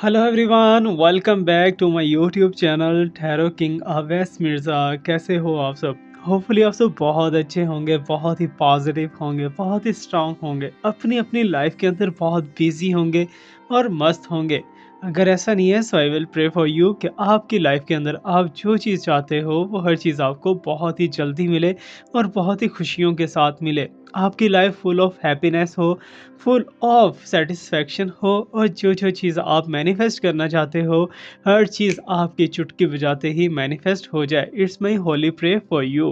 Hello everyone, welcome back to my YouTube channel ठहरो King Awais Mirza. कैसे हो आप सब? होपफुली आप सब बहुत अच्छे होंगे, बहुत ही पॉजिटिव होंगे, बहुत ही स्ट्रांग होंगे, अपनी अपनी लाइफ के अंदर बहुत बिजी होंगे और मस्त होंगे। अगर ऐसा नहीं है so I will pray for you कि आपकी लाइफ के अंदर आप जो चीज़ चाहते हो वो हर चीज़ आपको बहुत ही जल्दी मिले और बहुत ही खुशियों के साथ मिले। आपकी लाइफ फुल ऑफ हैप्पीनेस हो, फुल ऑफ सेटिस्फैक्शन हो और जो चीज़ आप मैनिफेस्ट करना चाहते हो हर चीज़ आपकी चुटकी बजाते ही मैनिफेस्ट हो जाए। It's my holy pray for you.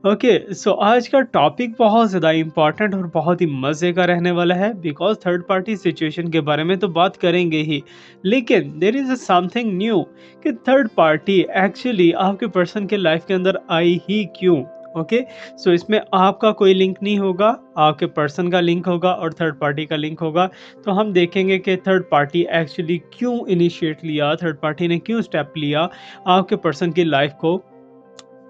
Okay, so आज का टॉपिक बहुत ज़्यादा इंपॉर्टेंट और बहुत ही मज़े का रहने वाला है बिकॉज थर्ड पार्टी सिचुएशन के बारे में तो बात करेंगे ही, लेकिन देर इज़ समथिंग न्यू कि थर्ड पार्टी एक्चुअली आपके पर्सन के लाइफ के अंदर आई ही क्यों। ओके, सो इसमें आपका कोई लिंक नहीं होगा, आपके पर्सन का लिंक होगा और थर्ड पार्टी का लिंक होगा। तो हम देखेंगे कि थर्ड पार्टी एक्चुअली क्यों इनिशिएट लिया, थर्ड पार्टी ने क्यों स्टेप लिया आपके पर्सन की लाइफ को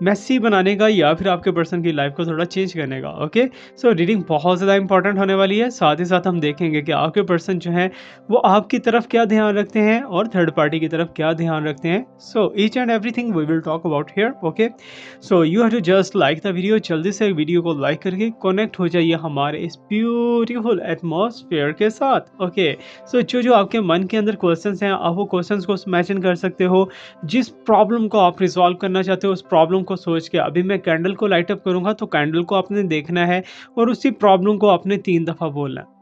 मेसी बनाने का या फिर आपके पर्सन की लाइफ को थोड़ा चेंज करने का। ओके, सो रीडिंग बहुत ज़्यादा इंपॉर्टेंट होने वाली है। साथ ही साथ हम देखेंगे कि आपके पर्सन जो हैं वो आपकी तरफ क्या ध्यान रखते हैं और थर्ड पार्टी की तरफ क्या ध्यान रखते हैं। So each and everything we will talk about here. Okay, so you have to just like the video. जल्दी से वीडियो को लाइक करके कनेक्ट हो जाइए हमारे इस ब्यूटीफुल एटमॉस्फेयर के साथ। ओके, सो जो आपके मन के अंदर क्वेश्चंस हैं आप वो क्वेश्चंस को मेंशन कर सकते हो। जिस प्रॉब्लम को आप रिजॉल्व करना चाहते हो उस प्रॉब्लम को सोच के अभी मैं कैंडल को लाइट अप करूंगा तो कैंडल को आपने देखना है और उसी प्रॉब्लम को आपने 3 दफ़ा बोलना है।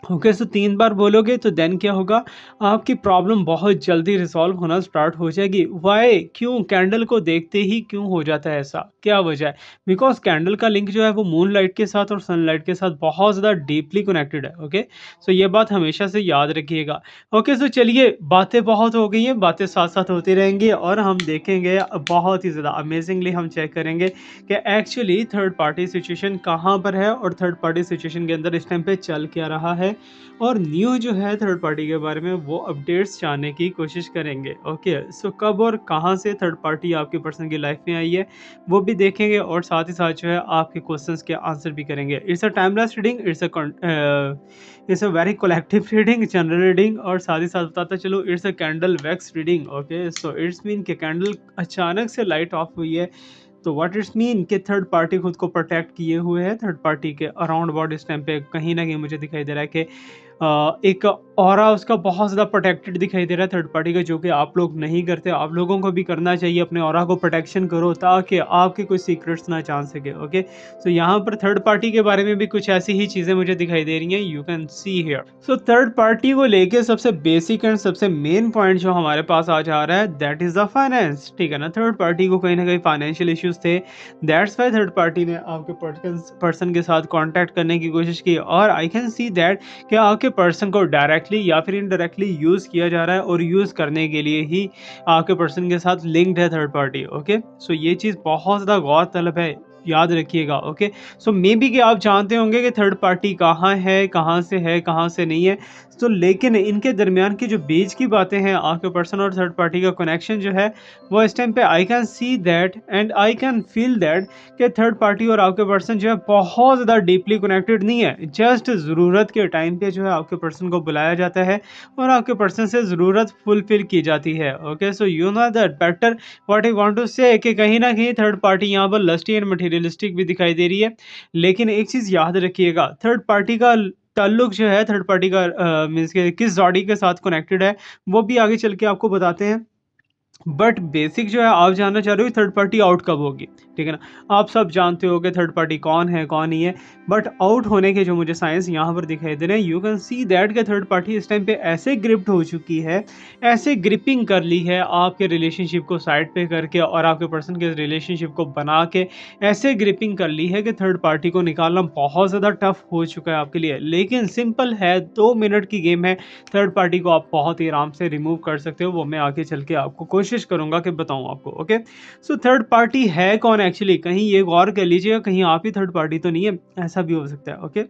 ओके, सो 3 बार बोलोगे तो देन क्या होगा, आपकी प्रॉब्लम बहुत जल्दी रिजॉल्व होना स्टार्ट हो जाएगी। वाई, क्यों, कैंडल को देखते ही क्यों हो जाता है ऐसा, क्या वजह है? बिकॉज कैंडल का लिंक जो है वो मून लाइट के साथ और सनलाइट के साथ बहुत ज़्यादा डीपली कनेक्टेड है। ओके, सो ये बात हमेशा से याद रखिएगा। ओके, सो चलिए, बातें बहुत हो गई हैं, बातें साथ साथ होती रहेंगी और हम देखेंगे बहुत ही ज़्यादा अमेजिंगली हम चेक करेंगे कि एक्चुअली थर्ड पार्टी सिचुएशन कहाँ पर है और थर्ड पार्टी सिचुएशन के अंदर इस टाइम पे चल क्या रहा है और न्यू जो है थर्ड पार्टी के बारे में वो अपडेट्स जानने की कोशिश करेंगे। ओके, सो कब और कहाँ से थर्ड पार्टी आपके पर्सन की लाइफ में आई है वो भी देखेंगे और साथ ही साथ जो है आपके क्वेश्चंस के आंसर भी करेंगे। It's a timeless reading, it's a very collective reading, general reading और साथ ही साथ बताता चलो it's a candle wax reading. Okay, so it's mean कि कैंडल अचानक से लाइट ऑफ हुई है तो व्हाट इट्स मीन कि थर्ड पार्टी खुद को प्रोटेक्ट किए हुए है। थर्ड पार्टी के अराउंड अबाउट इस टाइम पे कहीं ना कहीं मुझे दिखाई दे रहा है कि एक ऑरा उसका बहुत ज़्यादा प्रोटेक्टेड दिखाई दे रहा है थर्ड पार्टी का, जो कि आप लोग नहीं करते। आप लोगों को भी करना चाहिए, अपने ऑरा को प्रोटेक्शन करो ताकि आपके कोई सीक्रेट्स ना जान सके। ओके, सो यहाँ पर थर्ड पार्टी के बारे में भी कुछ ऐसी ही चीज़ें मुझे दिखाई दे रही हैं, you can see here. So third party को लेके सबसे बेसिक एंड सबसे मेन पॉइंट जो हमारे पास आ जा रहा है दैट इज द फाइनेंस। ठीक है ना, थर्ड पार्टी को कहीं ना कहीं फाइनेंशियल इश्यूज थे, दैट्स वाई थर्ड पार्टी ने आपके पर्सन के साथ कांटेक्ट करने की कोशिश की और आई कैन सी दैट कि आपके पर्सन को डायरेक्टली या फिर इनडायरेक्टली यूज किया जा रहा है और यूज करने के लिए ही आपके पर्सन के साथ लिंक्ड है थर्ड पार्टी। ओके, सो ये चीज बहुत ज्यादा गौरतलब है, याद रखिएगा। ओके, सो मे बी कि आप जानते होंगे कि थर्ड पार्टी कहाँ है, कहाँ से नहीं है। तो लेकिन इनके दरमियान की जो बीच की बातें हैं, आपके पर्सन और थर्ड पार्टी का कनेक्शन जो है वो इस टाइम पे आई can see that and I can feel that कि थर्ड पार्टी और आपके पर्सन जो है बहुत ज़्यादा डीपली कनेक्टेड नहीं है। जस्ट ज़रूरत के टाइम पे जो है आपके पर्सन को बुलाया जाता है और आपके पर्सन से ज़रूरत फुलफिल की जाती है। Okay, so you know that better what I want to say कि कहीं ना कहीं थर्ड पार्टी यहाँ पर लस्टी एंड मटेरियलिस्टिक भी दिखाई दे रही है। लेकिन एक चीज़ याद रखिएगा, थर्ड पार्टी का ताल्लुक जो है थर्ड पार्टी का मीन्स के किस जॉडी के साथ कनेक्टेड है वो भी आगे चल के आपको बताते हैं। बट बेसिक जो है आप जानना चाह रहे हो थर्ड पार्टी आउट कब होगी। ठीक है ना, आप सब जानते हो कि थर्ड पार्टी कौन है कौन नहीं है, बट आउट होने के जो मुझे साइंस यहाँ पर दिखाई दे रहे हैं, यू कैन सी दैट कि थर्ड पार्टी इस टाइम पे ऐसे ग्रिप्ड हो चुकी है, ऐसे ग्रिपिंग कर ली है आपके रिलेशनशिप को साइड पे करके और आपके पर्सन के रिलेशनशिप को बना के ऐसे ग्रिपिंग कर ली है कि थर्ड पार्टी को निकालना बहुत ज़्यादा टफ हो चुका है आपके लिए। लेकिन सिंपल है, 2 मिनट की गेम है, थर्ड पार्टी को आप बहुत ही आराम से रिमूव कर सकते हो। वो मैं आगे चल के आपको कोशिश करूंगा कि बताऊं आपको। ओके, सो थर्ड पार्टी है कौन एक्चुअली, कहीं ये गौर कर लीजिएगा कहीं आप ही थर्ड पार्टी तो नहीं है, ऐसा भी हो सकता है। Okay,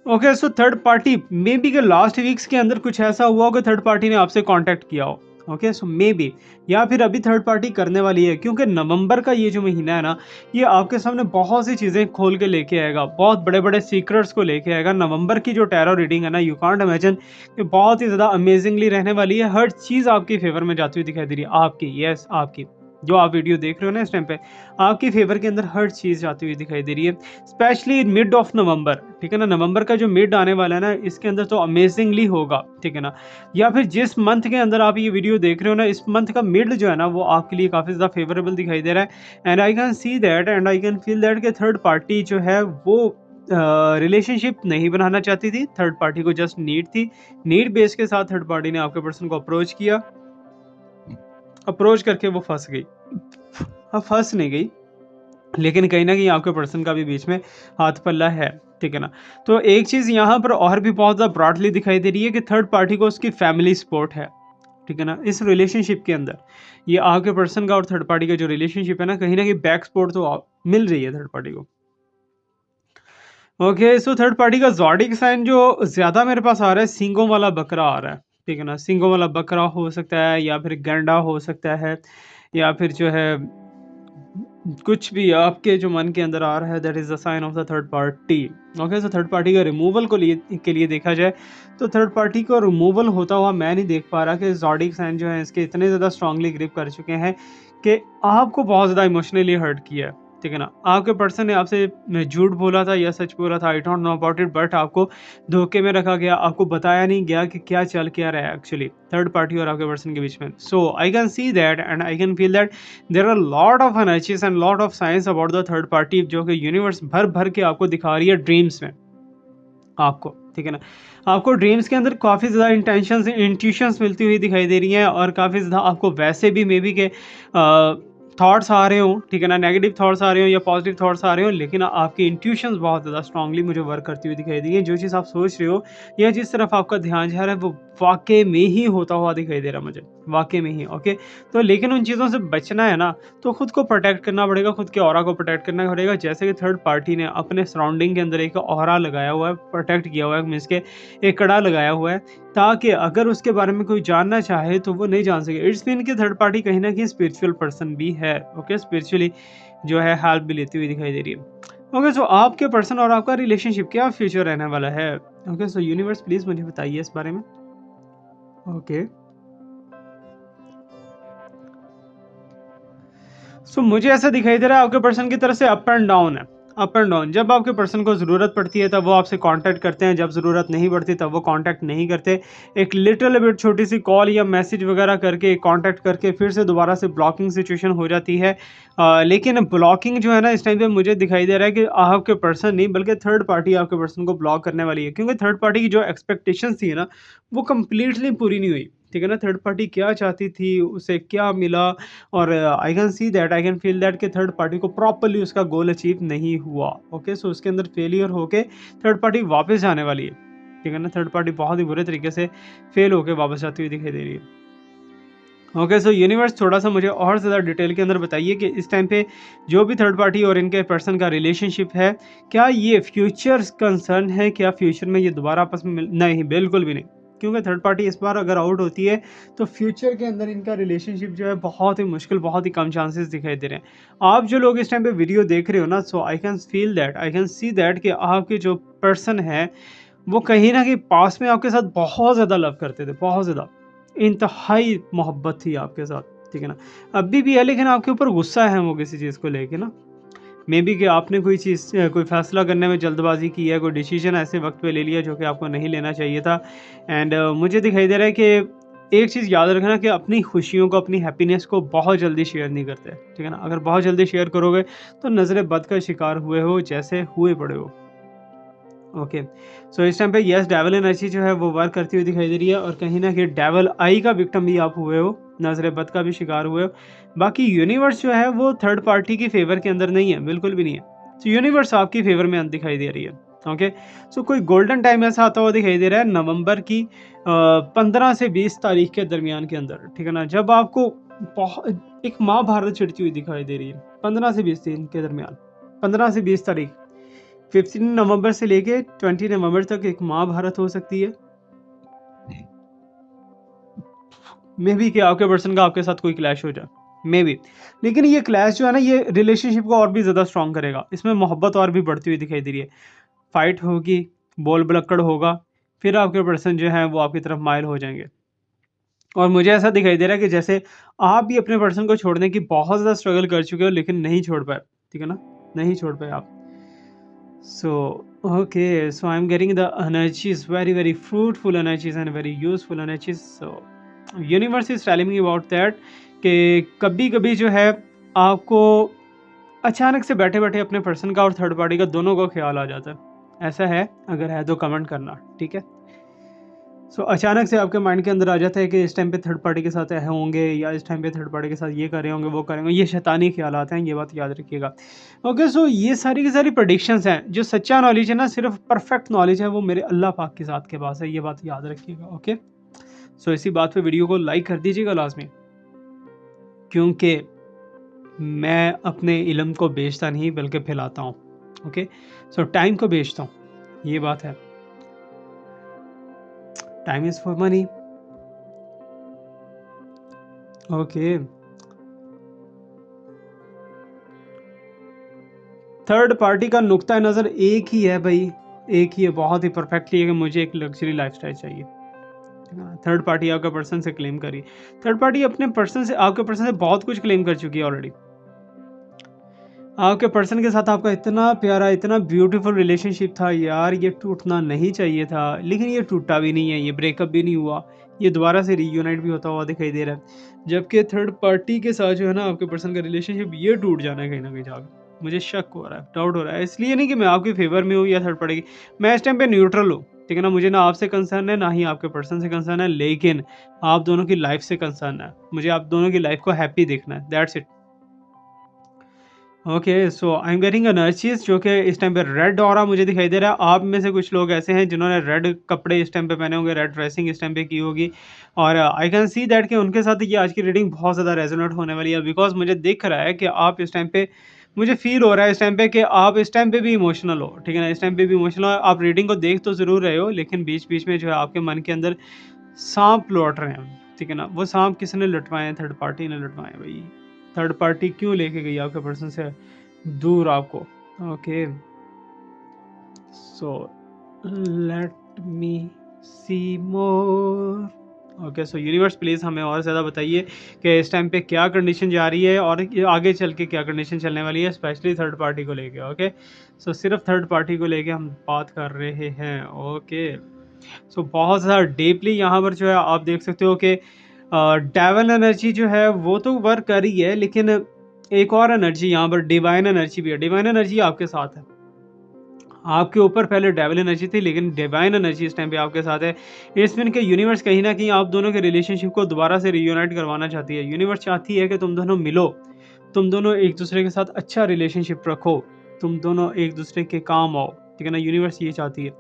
okay, so third party may be के लास्ट वीक्स के अंदर कुछ ऐसा हुआ हो कि थर्ड पार्टी ने आपसे कांटेक्ट किया हो। ओके, सो मे बी, या फिर अभी थर्ड पार्टी करने वाली है, क्योंकि नवंबर का ये जो महीना है ना, ये आपके सामने बहुत सी चीज़ें खोल के लेके आएगा, बहुत बड़े बड़े सीक्रेट्स को लेके आएगा। नवंबर की जो टैरो रीडिंग है ना, यू कांट इमेजिन, कि बहुत ही ज़्यादा अमेजिंगली रहने वाली है। हर चीज़ आपकी फेवर में जाती हुई दिखाई दे रही है, आपकी, यस आपकी, जो आप वीडियो देख रहे हो ना इस टाइम पे, आपकी फेवर के अंदर हर चीज़ जाती हुई दिखाई दे रही है, स्पेशली मिड ऑफ नवंबर, ठीक है ना। नवंबर का जो मिड आने वाला है ना, इसके अंदर तो अमेजिंगली होगा, ठीक है ना। या फिर जिस मंथ के अंदर आप ये वीडियो देख रहे हो ना, इस मंथ का मिड जो है ना, वो आपके लिए काफ़ी ज़्यादा फेवरेबल दिखाई दे रहा है। And I can see that and I can feel that कि थर्ड पार्टी जो है वो रिलेशनशिप नहीं बनाना चाहती थी, थर्ड पार्टी को जस्ट नीड थी। नीड बेस के साथ थर्ड पार्टी ने आपके पर्सन को अप्रोच किया, अप्रोच करके वो फंस गई। हाँ, फंस नहीं गई, लेकिन कहीं न कहीं आपके पर्सन का भी बीच में हाथ पल्ला है, ठीक है ना? तो एक चीज़ यहाँ पर और भी बहुत ज़्यादा ब्रॉडली दिखाई दे रही है कि थर्ड पार्टी को उसकी फैमिली सपोर्ट है, ठीक है ना? इस रिलेशनशिप के अंदर, ये आपके पर्सन का और थर्ड पार्टी का जो रिलेशनशिप है ना, कहीं न कहीं बैक सपोर्ट तो मिल रही है थर्ड पार्टी को। ओके, सो थर्ड पार्टी का ज़ॉडिक साइन जो ज़्यादा मेरे पास आ रहा है, सींगों वाला बकरा आ रहा है, ठीक है ना? सींगों वाला बकरा हो सकता है, या फिर गैंडा हो सकता है, या फिर जो है कुछ भी आपके जो मन के अंदर आ रहा है, that is the sign of the third party. Okay, so third party का रिमूवल के लिए देखा जाए, तो थर्ड पार्टी को रिमूवल होता हुआ मैं नहीं देख पा रहा कि ज़ोडिक साइन जो है इसके इतने ज़्यादा स्ट्रांगली ग्रिप कर चुके हैं कि आपको बहुत ज़्यादा इमोशनली हर्ट किया है, ठीक है ना। आपके पर्सन ने आपसे झूठ बोला था या सच बोला था, I don't know about it, but आपको धोखे में रखा गया, आपको बताया नहीं गया कि क्या चल क्या रहा है एक्चुअली थर्ड पार्टी और आपके पर्सन के बीच में। So I can see that and I can feel that there are lot of energies and lot of science about the third party, जो कि यूनिवर्स भर भर के आपको दिखा रही है ड्रीम्स में आपको, ठीक है ना। आपको ड्रीम्स के अंदर काफ़ी ज़्यादा इंटेंशंस इंट्यूशंस मिलती हुई दिखाई दे रही हैं, और काफ़ी ज़्यादा आपको वैसे भी मे बी के थॉट्स आ रहे हो, ठीक है ना, नेगेटिव थॉट्स आ रहे हो या पॉजिटिव थॉट्स आ रहे हो, लेकिन आपकी इंट्यूशंस बहुत ज़्यादा स्ट्रांगली मुझे वर्क करती हुई दिखाई दी है। जो चीज़ आप सोच रहे हो या जिस तरफ आपका ध्यान जा रहा है, वो वाक़ई में ही होता हुआ दिखाई दे रहा है मुझे, वाक़ई में ही, ओके। तो लेकिन उन चीज़ों से बचना है ना, तो खुद को प्रोटेक्ट करना पड़ेगा, खुद के ऑरा को प्रोटेक्ट करना पड़ेगा। जैसे कि थर्ड पार्टी ने अपने सराउंडिंग के अंदर एक ऑरा लगाया हुआ है, प्रोटेक्ट किया हुआ है, मीन्स के एक कड़ा लगाया हुआ है, ताकि अगर उसके बारे में कोई जानना चाहे तो वो नहीं जान सके। इट्स मीन कि थर्ड पार्टी कहीं न कहीं स्पिरिचुअल पर्सन भी है, ओके, स्पिरिचुअली जो है हेल्प भी लेती हुई दिखाई दे रही है। ओके, सो आपके पर्सन और आपका रिलेशनशिप क्या फ्यूचर रहने वाला है? ओके, सो यूनिवर्स प्लीज़ मुझे बताइए इस बारे में। ओके। सो मुझे ऐसा दिखाई दे रहा है आपके पर्सन की तरफ से अप एंड डाउन है, अप एंड डाउन। जब आपके पर्सन को ज़रूरत पड़ती है तब वो आपसे कांटेक्ट करते हैं, जब ज़रूरत नहीं पड़ती तब वो कांटेक्ट नहीं करते। एक लिटिल बिट छोटी सी कॉल या मैसेज वगैरह करके कांटेक्ट करके फिर से दोबारा से ब्लॉकिंग सिचुएशन हो जाती है। लेकिन ब्लॉकिंग जो है ना, इस टाइम पे मुझे दिखाई दे रहा है कि आपके पर्सन नहीं बल्कि थर्ड पार्टी आपके पर्सन को ब्लॉक करने वाली है, क्योंकि थर्ड पार्टी की जो एक्सपेक्टेशंस थी ना, वो कंप्लीटली पूरी नहीं हुई, ठीक है ना। थर्ड पार्टी क्या चाहती थी, उसे क्या मिला, और आई can see that, I can feel that कि थर्ड पार्टी को प्रॉपर्ली उसका गोल अचीव नहीं हुआ। ओके, सो उसके अंदर फेलियर होके थर्ड पार्टी वापस जाने वाली है, ठीक है ना। थर्ड पार्टी बहुत ही बुरे तरीके से फेल होके वापस जाती हुई दिखाई दे रही है। ओके, सो यूनिवर्स थोड़ा सा मुझे और ज़्यादा डिटेल के अंदर बताइए कि इस टाइम पे जो भी थर्ड पार्टी और इनके पर्सन का रिलेशनशिप है, क्या ये फ्यूचर कंसर्न है, क्या फ्यूचर में ये दोबारा आपस में नहीं, बिल्कुल भी नहीं। क्योंकि थर्ड पार्टी इस बार अगर आउट होती है तो फ्यूचर के अंदर इनका रिलेशनशिप जो है बहुत ही मुश्किल, बहुत ही कम चांसेस दिखाई दे रहे हैं। आप जो लोग इस टाइम पे वीडियो देख रहे हो ना, so I can feel that, I can see that कि आपके जो पर्सन है वो कहीं न कहीं पास में आपके साथ बहुत ज़्यादा लव करते थे, बहुत ज़्यादा। इंतहाई मोहब्बत थी आपके साथ, ठीक है ना? अभी भी है, लेकिन आपके ऊपर गुस्सा है वो किसी चीज़ को लेके ना। मेबी कि आपने कोई चीज़ कोई फ़ैसला करने में जल्दबाज़ी की है, कोई डिसीज़न ऐसे वक़्त पे ले लिया जो कि आपको नहीं लेना चाहिए था। एंड मुझे दिखाई दे रहा है कि एक चीज़ याद रखना कि अपनी खुशियों को, अपनी हैप्पीनेस को बहुत जल्दी शेयर नहीं करते, ठीक है ना? अगर बहुत जल्दी शेयर करोगे तो नज़र बद का शिकार हुए हो, जैसे हुए पड़े हो। ओके, सो इस टाइम पे यस, डेविल एनर्जी जो है वो वर्क करती हुई दिखाई दे रही है, और कहीं ना कहीं डेविल आई का विक्टिम भी आप हुए हो, नजर बद का भी शिकार हुए हो। बाकी यूनिवर्स जो है वो थर्ड पार्टी की फेवर के अंदर नहीं है, बिल्कुल भी नहीं है। तो यूनिवर्स आपकी फेवर में दिखाई दे रही है। ओके, सो कोई गोल्डन टाइम ऐसा आता हुआ दिखाई दे रहा है नवंबर की 15 से 20 तारीख के दरमियान के अंदर, ठीक है ना, जब आपको एक महाभारत छिड़ती हुई दिखाई दे रही है। 15 से 20 दिन के दरमियान, 15 से 20 तारीख, 15 नवंबर से लेके 20 नवंबर तक एक महाभारत हो सकती है। मे बी कि आपके पर्सन का आपके साथ कोई क्लैश हो जाए, मे बी। लेकिन ये क्लैश जो है ना, ये रिलेशनशिप को और भी ज़्यादा स्ट्रॉन्ग करेगा, इसमें मोहब्बत और भी बढ़ती हुई दिखाई दे रही है। फाइट होगी, बोल बलक्कड़ होगा, फिर आपके पर्सन जो है वो आपकी तरफ माइल हो जाएंगे। और मुझे ऐसा दिखाई दे रहा है कि जैसे आप भी अपने पर्सन को छोड़ने की बहुत ज़्यादा स्ट्रगल कर चुके हो, लेकिन नहीं छोड़ पाए, ठीक है ना, नहीं छोड़ पाए आप। So, okay, so I'm getting the energies, very, very fruitful energies and very useful energies. So, universe is telling me about that कि कभी कभी जो है आपको अचानक से बैठे बैठे अपने पर्सन का और थर्ड पार्टी का दोनों का ख्याल आ जाता है। ऐसा है? अगर है तो कमेंट करना, ठीक है। सो अचानक से आपके माइंड के अंदर आ जाता है कि इस टाइम पे थर्ड पार्टी के साथ ऐसे होंगे, या इस टाइम पे थर्ड पार्टी के साथ ये कर रहे होंगे, वो करेंगे। ये शैतानी ख्यालात हैं, ये बात याद रखिएगा। ओके, सो ये सारी की सारी प्रेडिक्शंस हैं। जो सच्चा नॉलेज है ना, सिर्फ परफेक्ट नॉलेज है, वो मेरे अल्लाह पाक के साथ के पास है, ये बात याद रखिएगा। ओके, सो इसी बात पे वीडियो को लाइक कर दीजिएगा लाजमी, क्योंकि मैं अपने इल्म को बेचता नहीं बल्कि फैलाता हूँ। ओके, सो टाइम को बेचता हूँ, ये बात है। Time is for money. Okay, third party का नुक्ता नज़र एक ही है भाई, एक ही है, बहुत ही परफेक्टली है कि मुझे एक लग्जरी लाइफस्टाइल चाहिए। थर्ड पार्टी आपका पर्सन से क्लेम करी, थर्ड पार्टी अपने पर्सन से, आपके पर्सन से बहुत कुछ क्लेम कर चुकी है ऑलरेडी। आपके पर्सन के साथ आपका इतना प्यारा, इतना ब्यूटीफुल रिलेशनशिप था यार, ये टूटना नहीं चाहिए था, लेकिन ये टूटा भी नहीं है, ये ब्रेकअप भी नहीं हुआ, ये दोबारा से रीयूनाइट भी होता हुआ दिखाई दे रहा है। जबकि थर्ड पार्टी के साथ जो है ना आपके पर्सन का रिलेशनशिप, ये टूट जाना है कहीं ना कहीं जाकर। मुझे शक हो रहा है, डाउट हो रहा है, इसलिए नहीं कि मैं आपके फेवर में हूँ या थर्ड पार्टी की, मैं इस टाइम पे न्यूट्रल हूँ, ठीक है ना। मुझे ना आपसे कंसर्न है, ना ही आपके पर्सन से कंसर्न है, लेकिन आप दोनों की लाइफ से कंसर्न है। मुझे आप दोनों की लाइफ को हैप्पी देखना है, that's it. Okay, so I am getting energies जो कि इस टाइम पे रेड ऑरा मुझे दिखाई दे रहा है। आप में से कुछ लोग ऐसे हैं जिन्होंने रेड कपड़े इस टाइम पे पहने होंगे, रेड ड्रेसिंग इस टाइम पे की होगी, और आई कैन सी दैट कि उनके साथ ये आज की रीडिंग बहुत ज़्यादा रेजोनेट होने वाली है, बिकॉज मुझे दिख रहा है कि आप इस टाइम पे, मुझे फील हो रहा है इस टाइम पे कि आप इस टाइम पे भी इमोशनल हो, ठीक है ना। इस टाइम पे भी इमोशनल हो, आप रीडिंग को देख तो ज़रूर रहे हो, लेकिन बीच बीच में जो है आपके मन के अंदर सांप लौट रहे हैं, ठीक है ना। वो सांप किसने लुटवाए हैं? थर्ड पार्टी ने लुटवाए हैं भाई। थर्ड पार्टी क्यों लेके गई आपके पर्सन से दूर आपको? Okay, so let me see more. Okay, so universe please हमें और ज़्यादा बताइए कि इस टाइम पे क्या कंडीशन जा रही है और ये आगे चल के क्या कंडीशन चलने वाली है, स्पेशली थर्ड पार्टी को लेके। ओके, सो सिर्फ थर्ड पार्टी को लेके हम बात कर रहे हैं। ओके, सो बहुत ज़्यादा डीपली यहाँ पर जो है आप देख सकते हो कि डेवल एनर्जी जो है वो तो वर्क कर रही है, लेकिन एक और एनर्जी यहाँ पर डिवाइन एनर्जी भी है। डिवाइन एनर्जी आपके साथ है, आपके ऊपर पहले डेवल एनर्जी थी, लेकिन डिवाइन एनर्जी इस टाइम पे आपके साथ है। इट्स मीन कि यूनिवर्स कहीं ना कहीं आप दोनों के रिलेशनशिप को दोबारा से रीयूनाइट करवाना चाहती है। यूनिवर्स चाहती है कि तुम दोनों मिलो, तुम दोनों एक दूसरे के साथ अच्छा रिलेशनशिप रखो, तुम दोनों एक दूसरे के काम आओ, ठीक है ना। यूनिवर्स ये चाहती है।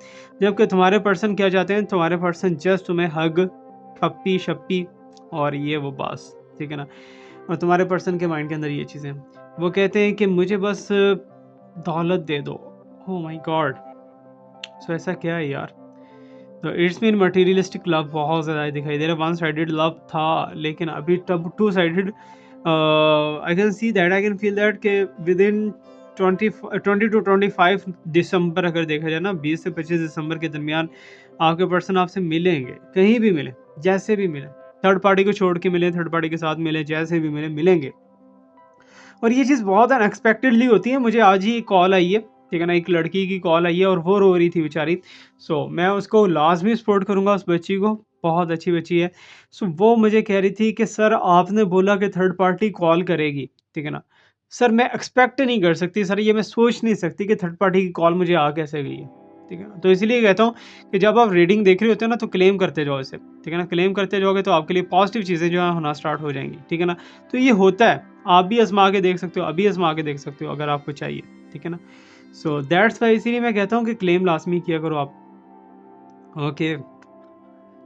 जबकि तुम्हारे पर्सन क्या चाहते हैं? तुम्हारे पर्सन जस्ट तुम्हें हग, पप्पी शप्पी और ये वो बस, ठीक है ना। और तुम्हारे पर्सन के माइंड के अंदर ये चीज़ें, वो कहते हैं कि मुझे बस दौलत दे दो। ओह माय गॉड, सो ऐसा क्या है यार? तो इट्स मीन मटेरियलिस्टिक लव बहुत ज़्यादा दिखाई दे रहा है। वन साइडेड लव था, लेकिन अभी तब two sided. I can see that, I can feel that कि विद इन 20 टू 25 दिसंबर अगर देखा जाए ना, 20 से 25 दिसंबर के दरमियान आपके पर्सन आपसे मिलेंगे, कहीं भी मिले, जैसे भी मिले, थर्ड पार्टी को छोड़ के मिले, थर्ड पार्टी के साथ मिले, जैसे भी मिले, मिलेंगे। और ये चीज़ बहुत अनएक्सपेक्टेडली होती है। मुझे आज ही कॉल आई है, ठीक है ना, एक लड़की की कॉल आई है और वो रो रही थी बेचारी। सो मैं उसको लाजमी सपोर्ट करूँगा, उस बच्ची को, बहुत अच्छी बच्ची है। सो वो मुझे कह रही थी कि सर आपने बोला कि थर्ड पार्टी कॉल करेगी, ठीक है ना। सर मैं एक्सपेक्ट नहीं कर सकती सर, ये मैं सोच नहीं सकती कि थर्ड पार्टी की कॉल मुझे आ कैसे गई है, ठीक है ना। तो इसीलिए कहता हूँ कि जब आप रीडिंग देख रहे होते हो ना, तो क्लेम करते जाओ इसे, ठीक है ना। क्लेम करते जाओगे तो आपके लिए पॉजिटिव चीज़ें जो है होना स्टार्ट हो जाएंगी, ठीक है ना। तो ये होता है, आप भी आजमा के देख सकते हो, अभी आजमा के देख सकते हो अगर आपको चाहिए, ठीक है ना। सो दैट्स वाई, इसीलिए मैं कहता हूँ कि क्लेम लाजमी किया करो आप। ओके,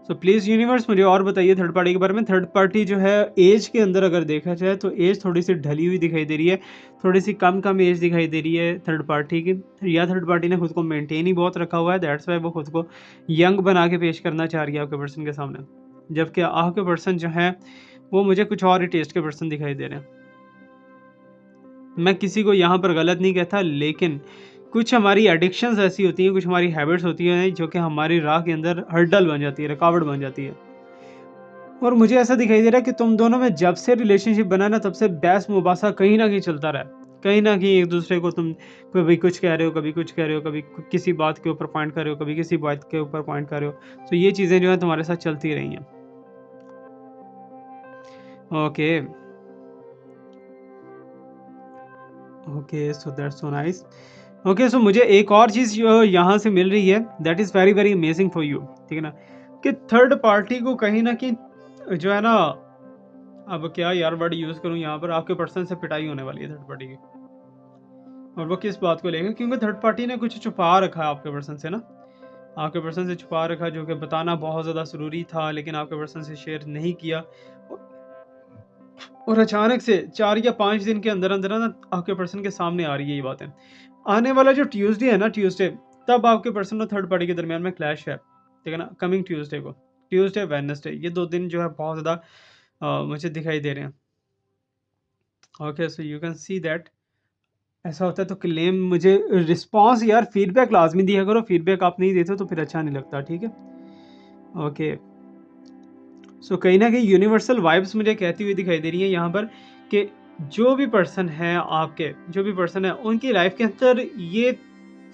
सो प्लीज़ यूनिवर्स मुझे और बताइए थर्ड पार्टी के बारे में। थर्ड पार्टी जो है एज के अंदर अगर देखा जाए तो एज थोड़ी सी ढली हुई दिखाई दे रही है, थोड़ी सी कम कम एज दिखाई दे रही है थर्ड पार्टी की, या थर्ड पार्टी ने खुद को मेंटेन ही बहुत रखा हुआ है, दैट्स वाई वो खुद को यंग बना के पेश करना चाह रही है आपके पर्सन के सामने। जबकि आपके पर्सन जो हैं वो मुझे कुछ और ही टेस्ट के पर्सन दिखाई दे रहे हैं। मैं किसी को यहाँ पर गलत नहीं कहता, लेकिन कुछ हमारी एडिक्शंस ऐसी होती हैं, कुछ हमारी हैबिट्स होती हैं जो कि हमारी राह के अंदर हर्डल बन जाती है, रुकावट बन जाती है। और मुझे ऐसा दिखाई दे रहा है कि तुम दोनों में जब से रिलेशनशिप बना ना, तब से बहस मुबासा कहीं ना कहीं चलता रहा है। कहीं ना कहीं एक दूसरे को तुम कभी कुछ कह रहे हो, कभी कुछ कह रहे हो, कभी किसी बात के ऊपर पॉइंट कर रहे हो, कभी किसी बात के ऊपर पॉइंट कर रहे हो। तो ये चीज़ें जो है तुम्हारे साथ चलती रही हैं। Okay okay, so that's so nice. Okay, so मुझे एक और चीज़ जो यहाँ से मिल रही है, that is very very amazing for you, ठीक है ना, कि थर्ड पार्टी को कहीं ना कहीं जो है ना, अब क्या यार वर्ड यूज़ करूँ यहाँ पर, आपके पर्सन से पिटाई होने वाली है थर्ड पार्टी की। और वो किस बात को लेकर, क्योंकि थर्ड पार्टी ने कुछ छुपा रखा है आपके पर्सन से ना, आपके पर्सन से छुपा रखा, जो कि बताना बहुत ज़्यादा ज़रूरी था, लेकिन आपके पर्सन से शेयर नहीं किया। और अचानक से 4 या 5 दिन के अंदर अंदर ना आपके पर्सन के सामने आ रही है ये बातें। आने वाला जो ट्यूसडे है ना, ट्यूसडे, तब आपके पर्सन और थर्ड पार्टी के दरमियान में क्लैश है, ठीक है ना, कमिंग ट्यूसडे को, ट्यूसडे वेडनेसडे, ये 2 दिन जो है बहुत ज़्यादा मुझे दिखाई दे रहे हैं। Okay, so you can see that ऐसा होता है तो क्लेम मुझे रिस्पॉन्स, यार फीडबैक लाजमी दिया करो, फीडबैक आप नहीं देते तो फिर अच्छा नहीं लगता, ठीक है। ओके, सो कहीं ना कहीं यूनिवर्सल वाइब्स मुझे कहती हुई दिखाई दे रही है यहाँ पर कि जो भी पर्सन है आपके, जो भी पर्सन है उनकी लाइफ के अंदर ये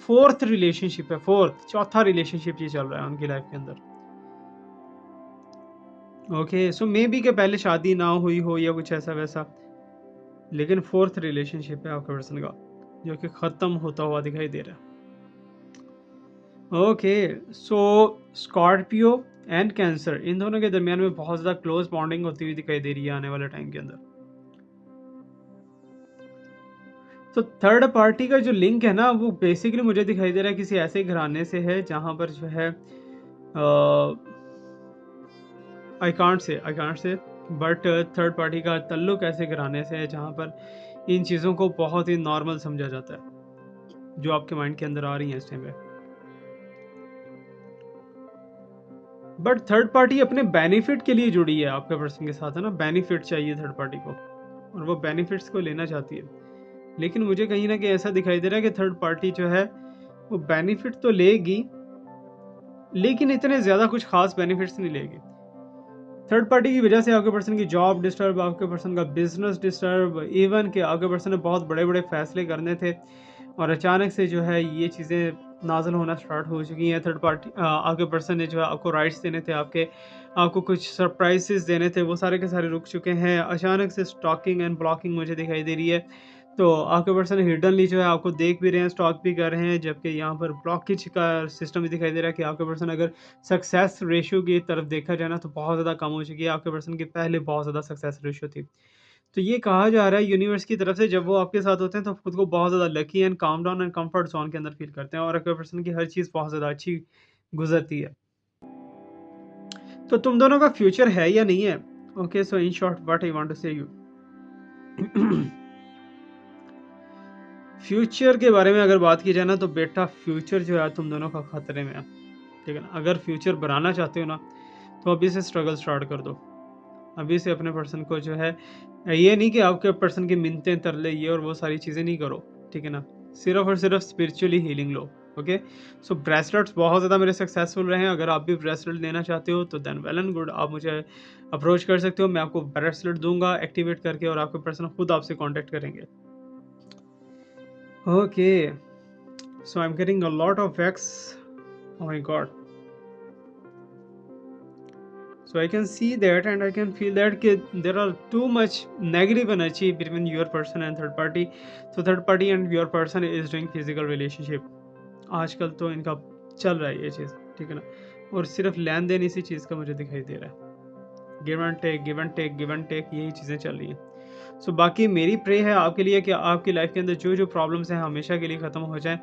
फोर्थ रिलेशनशिप है, फोर्थ चौथा रिलेशनशिप ये चल रहा है उनकी लाइफ के अंदर। ओके, सो मे बी के पहले शादी ना हुई हो या कुछ ऐसा वैसा, लेकिन फोर्थ रिलेशनशिप है आपके पर्सन का जो कि ख़त्म होता हुआ दिखाई दे रहा है। Okay, so Scorpio and Cancer, इन दोनों के दरमियान में बहुत ज़्यादा क्लोज बॉन्डिंग होती हुई दिखाई दे रही है आने वाले टाइम के अंदर। तो थर्ड पार्टी का जो लिंक है ना, वो बेसिकली मुझे दिखाई दे रहा है किसी ऐसे घराने से है जहाँ पर जो है I can't say, but third party का ताल्लुक ऐसे घराने से है जहाँ पर इन चीज़ों को बहुत ही नॉर्मल समझा जाता है, जो आपके माइंड के अंदर आ रही हैं इस टाइम पे। बट थर्ड पार्टी अपने बेनिफिट के लिए जुड़ी है आपके पर्सन के साथ, है ना, बेनिफिट चाहिए थर्ड पार्टी को और वो बेनिफिट्स को लेना चाहती है। लेकिन मुझे कहीं ना कहीं ऐसा दिखाई दे रहा है कि थर्ड पार्टी जो है वो बेनिफिट तो लेगी, लेकिन इतने ज़्यादा कुछ खास बेनिफिट्स नहीं लेगी। थर्ड पार्टी की वजह से आपके पर्सन की जॉब डिस्टर्ब, आपके पर्सन का बिजनेस डिस्टर्ब, इवन कि आपके पर्सन ने बहुत बड़े बड़े फैसले करने थे और अचानक से जो है ये चीज़ें नाजल होना स्टार्ट हो चुकी हैं। थर्ड पार्टी आपके पर्सन ने जो है आपको राइट्स देने थे, आपको कुछ सरप्राइजेस देने थे, वो सारे के सारे रुक चुके हैं। अचानक से स्टॉकिंग एंड ब्लॉकिंग मुझे दिखाई दे रही है। तो आपके पर्सन हिडनली जो है आपको देख भी रहे हैं, स्टॉक भी कर रहे हैं, जबकि यहाँ पर ब्लॉकेज का सिस्टम भी दिखाई दे रहा है कि आपके पर्सन अगर सक्सेस रेशियो की तरफ देखा जाए ना तो बहुत ज़्यादा कम हो चुकी है। आपके पर्सन की पहले बहुत ज़्यादा सक्सेस रेशियो थी। तो ये कहा जा रहा है यूनिवर्स की तरफ से, जब वो आपके साथ होते हैं तो खुद को बहुत ज़्यादा lucky and calm down and comfort zone के अंदर फील करते हैं और आपके पर्सन की हर चीज़ बहुत ज़्यादा अच्छी गुजरती है। तो तुम दोनों का फ्यूचर है या नहीं है? Okay, so in short what I want to say you, future के बारे में अगर बात की जाए ना तो बेटा फ्यूचर जो है तुम दोनों का खतरे में है, ठीक है ना। अगर फ्यूचर बनाना चाहते हो ना तो अभी से स्ट्रगल स्टार्ट कर दो। अभी से अपने पर्सन को जो है, ये नहीं कि आपके पर्सन की मिन्नतें तरले ये और वो सारी चीज़ें नहीं करो, ठीक है ना, सिर्फ और सिर्फ स्पिरिचुअली हीलिंग लो। ओके, सो ब्रेसलेट्स बहुत ज़्यादा मेरे सक्सेसफुल रहे हैं। अगर आप भी ब्रेसलेट लेना चाहते हो तो देन वेल एंड गुड, आप मुझे अप्रोच कर सकते हो, मैं आपको ब्रेसलेट दूंगा एक्टिवेट करके और आपके पर्सन खुद आपसे कॉन्टेक्ट करेंगे। Okay, so I'm getting a lot of X. Oh my god. So I can see that and I can feel that there are too much negative energy between your person and third party. So third party and your person is doing physical relationship. आजकल तो इनका चल रहा है ये चीज़, ठीक है ना, और सिर्फ लेन देन इसी चीज़ का मुझे दिखाई दे रहा है। Give and take, give and take, give and take, यही चीज़ें चल रही हैं। सो बाकी मेरी प्रे है आपके लिए कि आपकी लाइफ के अंदर जो जो प्रॉब्लम्स हैं हमेशा के लिए ख़त्म हो जाएं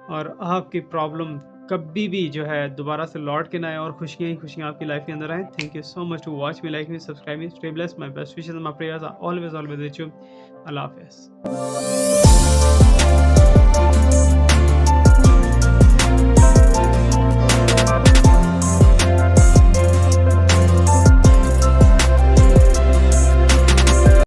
और आपकी प्रॉब्लम कभी भी जो है दोबारा से लौट के ना आए और खुशियाँ ही खुशियाँ आपकी लाइफ के अंदर आएँ। Thank you so much to watch me, like me, subscribe me, stay blessed, my best wishes, my prayers are always with you. अल्लाह हाफिज़।